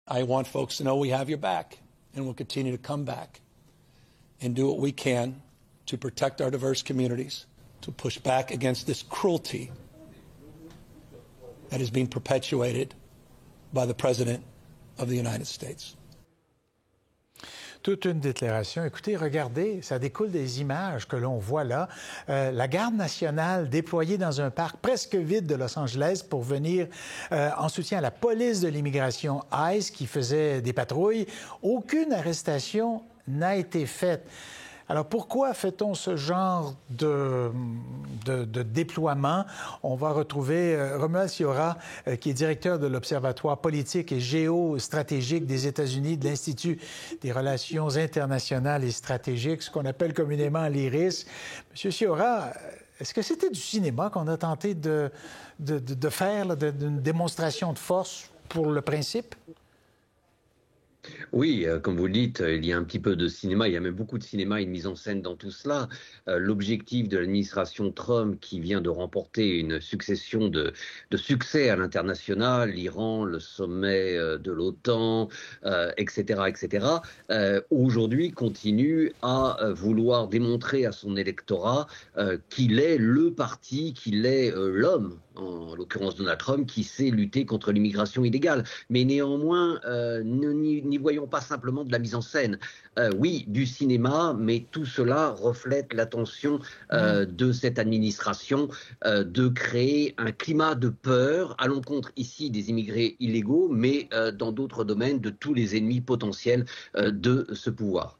I want folks to know we have your back, and we'll continue to come back and do what we can to protect our diverse communities, to push back against this cruelty that is being perpetuated by the President of the United States. Toute une déclaration. Écoutez, regardez, ça découle des images que l'on voit là. La garde nationale déployée dans un parc presque vide de Los Angeles pour venir en soutien à la police de l'immigration ICE qui faisait des patrouilles. Aucune arrestation n'a été faite. Alors, pourquoi fait-on ce genre de déploiement? On va retrouver Romuald Siora, qui est directeur de l'Observatoire politique et géostratégique des États-Unis, de l'Institut des relations internationales et stratégiques, ce qu'on appelle communément l'IRIS. Monsieur Siora, est-ce que c'était du cinéma qu'on a tenté de faire, là, d'une démonstration de force pour le principe? Oui, comme vous le dites, il y a un petit peu de cinéma, il y a même beaucoup de cinéma et de mise en scène dans tout cela. L'objectif de l'administration Trump qui vient de remporter une succession de succès à l'international, l'Iran, le sommet de l'OTAN, etc., aujourd'hui continue à vouloir démontrer à son électorat qu'il est le parti, qu'il est l'homme, en l'occurrence Donald Trump, qui sait lutter contre l'immigration illégale. Mais néanmoins, n'y voyons pas simplement de la mise en scène. Oui, du cinéma, mais tout cela reflète l'attention de cette administration de créer un climat de peur à l'encontre ici des immigrés illégaux, mais dans d'autres domaines de tous les ennemis potentiels de ce pouvoir.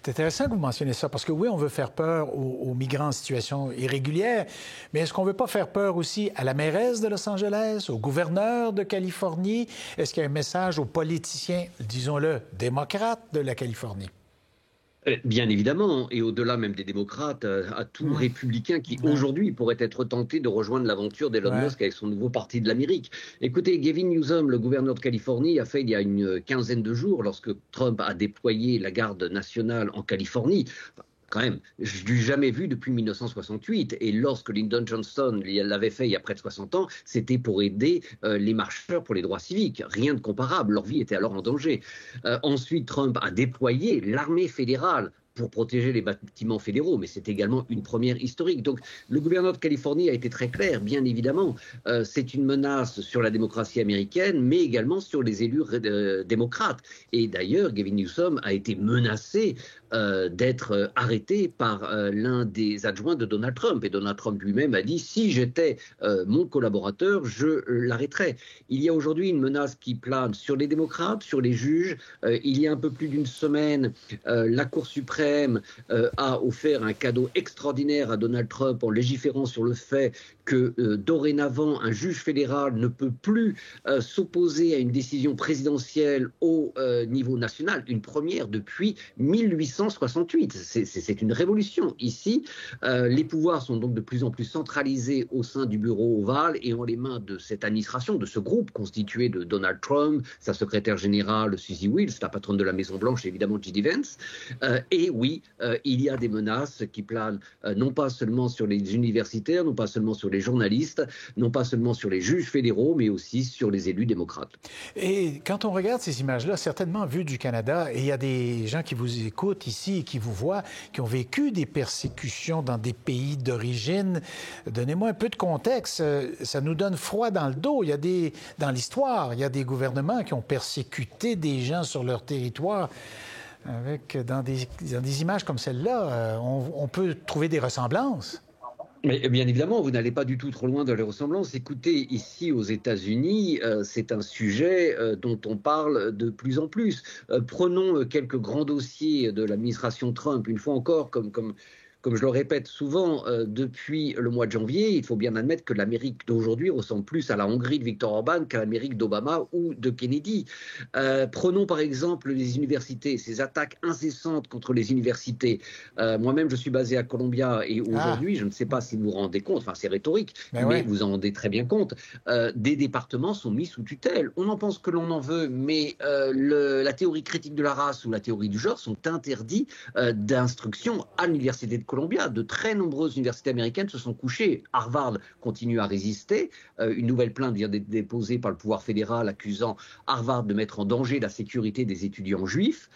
C'est intéressant que vous mentionniez ça, parce que oui, on veut faire peur aux migrants en situation irrégulière, mais est-ce qu'on ne veut pas faire peur aussi à la mairesse de Los Angeles, au gouverneur de Californie? Est-ce qu'il y a un message aux politiciens, disons-le, démocrates de la Californie? Bien évidemment, et au-delà même des démocrates, à tout républicain qui aujourd'hui pourrait être tenté de rejoindre l'aventure d'Elon Musk avec son nouveau parti de l'Amérique. Écoutez, Gavin Newsom, le gouverneur de Californie, a fait il y a une quinzaine de jours, lorsque Trump a déployé la garde nationale en Californie, quand même, je ne l'ai jamais vu depuis 1968. Et lorsque Lyndon Johnson l'avait fait il y a près de 60 ans, c'était pour aider les marcheurs pour les droits civiques. Rien de comparable. Leur vie était alors en danger. Ensuite, Trump a déployé l'armée fédérale pour protéger les bâtiments fédéraux, mais c'est également une première historique. Donc le gouverneur de Californie a été très clair, bien évidemment, c'est une menace sur la démocratie américaine, mais également sur les élus démocrates. Et d'ailleurs, Gavin Newsom a été menacé d'être arrêté par l'un des adjoints de Donald Trump. Et Donald Trump lui-même a dit, si j'étais mon collaborateur, je l'arrêterais. Il y a aujourd'hui une menace qui plane sur les démocrates, sur les juges. Il y a un peu plus d'une semaine, la Cour suprême a offert un cadeau extraordinaire à Donald Trump en légiférant sur le fait que dorénavant, un juge fédéral ne peut plus s'opposer à une décision présidentielle au niveau national, une première depuis 1868. C'est une révolution. Ici, les pouvoirs sont donc de plus en plus centralisés au sein du bureau ovale et en les mains de cette administration, de ce groupe constitué de Donald Trump, sa secrétaire générale Susie Wiles, la patronne de la Maison-Blanche, évidemment J.D. Vance. Et oui, il y a des menaces qui planent non pas seulement sur les universitaires, non pas seulement sur les journalistes, non pas seulement sur les juges fédéraux, mais aussi sur les élus démocrates. Et quand on regarde ces images-là, certainement vues du Canada, et il y a des gens qui vous écoutent ici et qui vous voient, qui ont vécu des persécutions dans des pays d'origine. Donnez-moi un peu de contexte. Ça nous donne froid dans le dos. Il y a dans l'histoire, il y a des gouvernements qui ont persécuté des gens sur leur territoire. Dans des images comme celle-là, on peut trouver des ressemblances. Mais bien évidemment, vous n'allez pas du tout trop loin dans les ressemblances. Écoutez, ici aux États-Unis, c'est un sujet dont on parle de plus en plus. Prenons quelques grands dossiers de l'administration Trump, une fois encore, comme je le répète souvent, depuis le mois de janvier, il faut bien admettre que l'Amérique d'aujourd'hui ressemble plus à la Hongrie de Viktor Orban qu'à l'Amérique d'Obama ou de Kennedy. Prenons par exemple les universités, ces attaques incessantes contre les universités. Moi-même, je suis basé à Columbia et aujourd'hui, je ne sais pas si vous vous rendez compte, enfin c'est rhétorique, mais vous en rendez très bien compte, des départements sont mis sous tutelle. On en pense que l'on en veut, mais la théorie critique de la race ou la théorie du genre sont interdits d'instruction à l'Université de Columbia. De très nombreuses universités américaines se sont couchées. Harvard continue à résister. Une nouvelle plainte vient d'être déposée par le pouvoir fédéral accusant Harvard de mettre en danger la sécurité des étudiants juifs.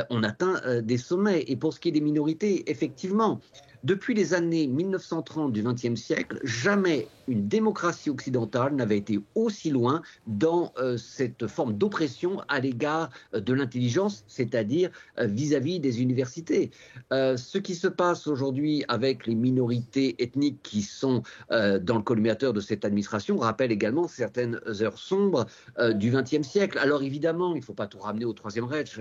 On atteint des sommets. Et pour ce qui est des minorités, effectivement, depuis les années 1930 du XXe siècle, jamais une démocratie occidentale n'avait été aussi loin dans cette forme d'oppression à l'égard de l'intelligence, c'est-à-dire vis-à-vis des universités. Ce qui se passe aujourd'hui avec les minorités ethniques qui sont dans le collimateur de cette administration rappelle également certaines heures sombres du XXe siècle. Alors évidemment, il ne faut pas tout ramener au Troisième Reich.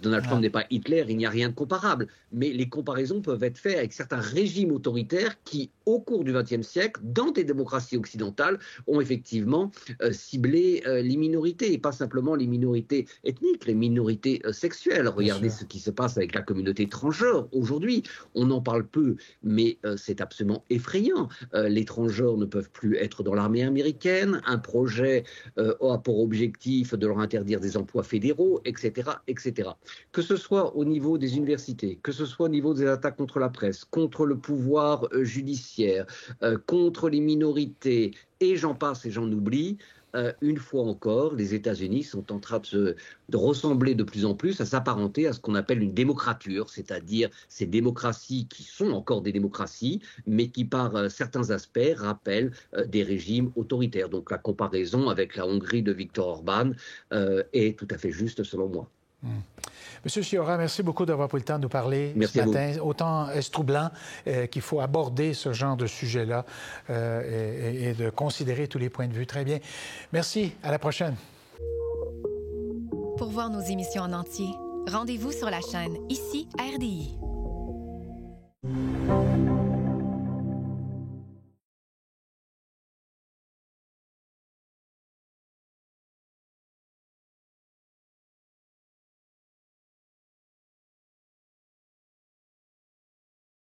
Donald Trump n'est pas Hitler, il n'y a rien de comparable. Mais les comparaisons peuvent être faites avec certains régimes autoritaires qui, au cours du XXe siècle, dans des démocraties occidentales, ont effectivement ciblé les minorités, et pas simplement les minorités ethniques, les minorités sexuelles. Regardez ce qui se passe avec la communauté transgenre aujourd'hui. On en parle peu, mais c'est absolument effrayant. Les transgenres ne peuvent plus être dans l'armée américaine. Un projet a pour objectif de leur interdire des emplois fédéraux, etc., etc. Que ce soit au niveau des universités, que ce soit au niveau des attaques contre la presse, contre le pouvoir judiciaire, contre les minorités, et j'en passe et j'en oublie, une fois encore, les États-Unis sont en train de ressembler de plus en plus, à s'apparenter à ce qu'on appelle une démocrature, c'est-à-dire ces démocraties qui sont encore des démocraties, mais qui par certains aspects rappellent des régimes autoritaires. Donc la comparaison avec la Hongrie de Viktor Orban est tout à fait juste selon moi. Monsieur Chiora, merci beaucoup d'avoir pris le temps de nous parler ce matin. Autant est-ce troublant qu'il faut aborder ce genre de sujet-là et de considérer tous les points de vue. Très bien. Merci. À la prochaine. Pour voir nos émissions en entier, rendez-vous sur la chaîne Ici RDI.